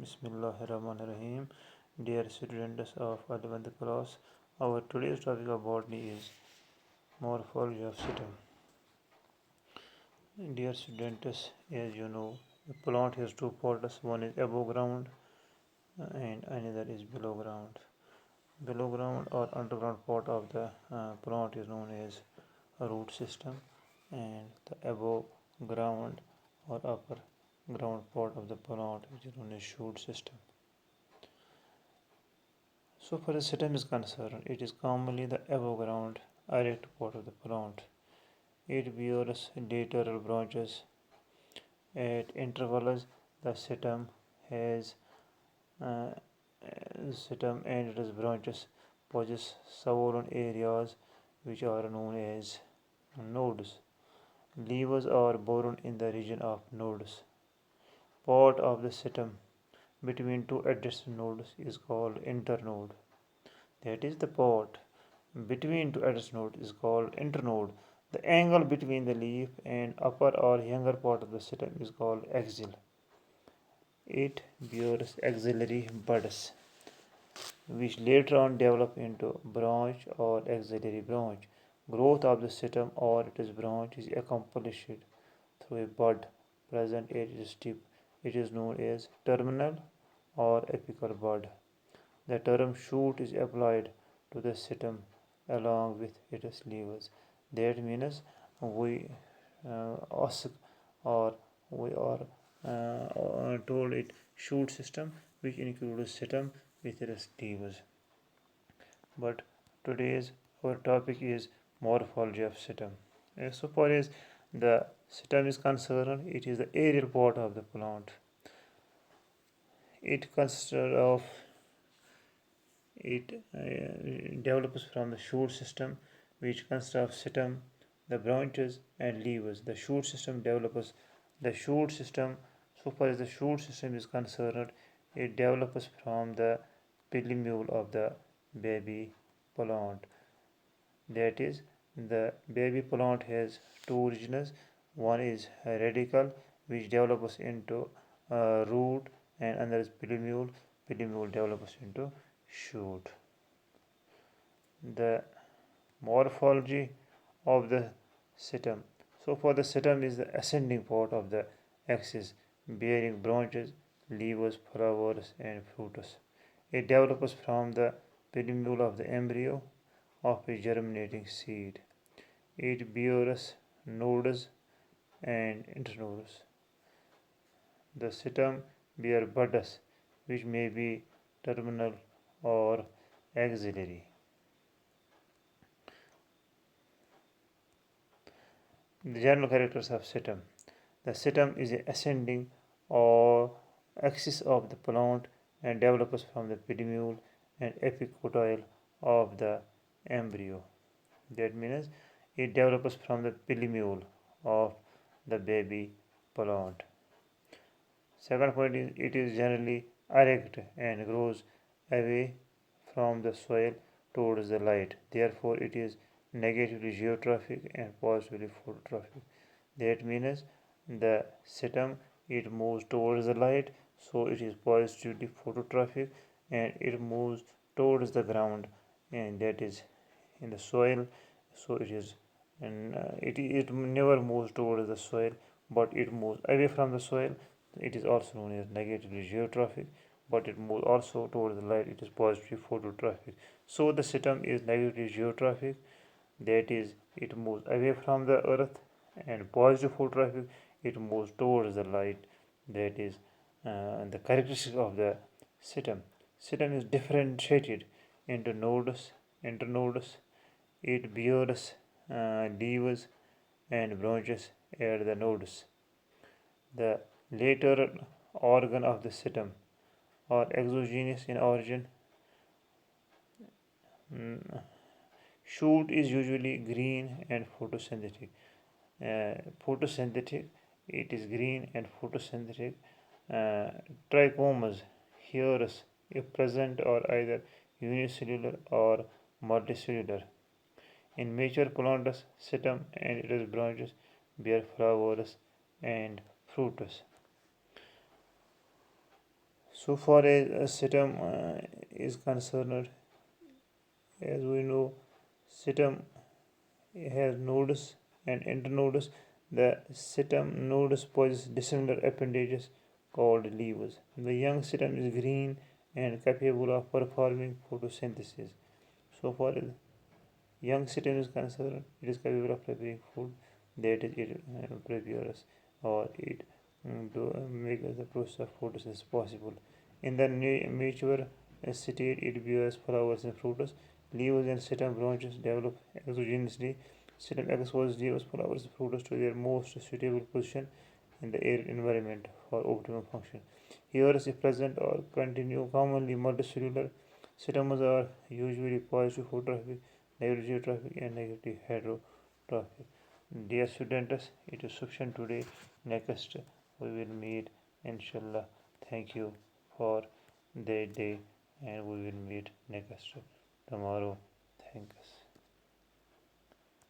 Bismillahirrahmanirrahim. Dear students of 11th class, our today's topic of botany is morphology of system. Dear students, as you know, a plant has two parts. One is above ground and another is below ground. Below ground or underground part of the plant is known as a root system, and the above ground or upper ground part of the plant is known as shoot system. So far as system is concerned, it is commonly the above ground erect part of the plant. It bears lateral branches. At intervals, the stem has uh, stem and its branches possess swollen areas which are known as nodes. Leaves are borne in the region of nodes. Part of the stem between two adjacent nodes is called internode. That is, the part between two adjacent nodes is called internode. The angle between the leaf and upper or younger part of the stem is called axial. It bears axillary buds, which later on develop into branch or axillary branch. Growth of the stem or its branch is accomplished through a bud present at its tip. It is known as terminal or apical bud. The term shoot is applied to the stem along with its leaves. That means we ask or we are told it shoot system, which includes stem with its leaves. But today's our topic is morphology of stem. So far as the stem is concerned, it is the aerial part of the plant. It consists of It develops from the shoot system, which consists of stem, the branches, and leaves. The shoot system develops. The shoot system, so far as the shoot system is concerned, it develops from the pillimule of the baby plant. That is, the baby plant has two regions. One is a radicle, which develops into root, and another is pillimule. Pillimule develops into shoot. The morphology of the stem. So for the stem is the ascending part of the axis, bearing branches, leaves, flowers, and fruits. It develops from the pillimule of the embryo of a germinating seed. It bears nodes and internodes. The stem bears buds, which may be terminal or axillary. The general characters of stem. The stem is a ascending or axis of the plant and develops from the pillimule and epicotyle of the embryo. That means it develops from the pillimule of the baby plant. Second point is it is generally erect and grows away from the soil towards the light. Therefore, it is negatively geotrophic and positively phototrophic. That means the stem it moves towards the light, so it is positively phototrophic, and it moves towards the ground, and that is in the soil. So it is, and it never moves towards the soil, but it moves away from the soil. It is also known as negatively geotrophic, but it moves also towards the light. It is positively phototrophic. So the stem is negatively geotrophic, that is, it moves away from the earth, and positive phototrophic, it moves towards the light. That is the characteristic of the stem. Stem is differentiated into nodes, internodes. It bears leaves and branches at the nodes. The lateral organ of the stem are exogenous in origin. Shoot is usually green and photosynthetic. Photosynthetic, it is green and photosynthetic. Trichomes, hairs, if present, are either unicellular or multicellular. In mature plants, stem and its branches bear flowers and fruits. So far as a system is concerned, as we know, system has nodes and internodes. The system nodes possess dissimilar appendages called leaves. The young system is green and capable of performing photosynthesis. So far as young system is concerned, it is capable of preparing food, that is, it prepares or it makes the process of photosynthesis possible. In the mature state, it bears flowers and fruits. Leaves and stem branches develop exogenously. Stem exposes leaves, flowers, and fruits to their most suitable position in the air environment for optimal function. Here is present or continue commonly multicellular. Stems are usually positive phototrophic, negative geotrophic, and negative hydrotrophic. Dear students, it is sufficient today. Next, we will meet, inshallah. Thank you for the day, and we will meet next tomorrow. Thanks.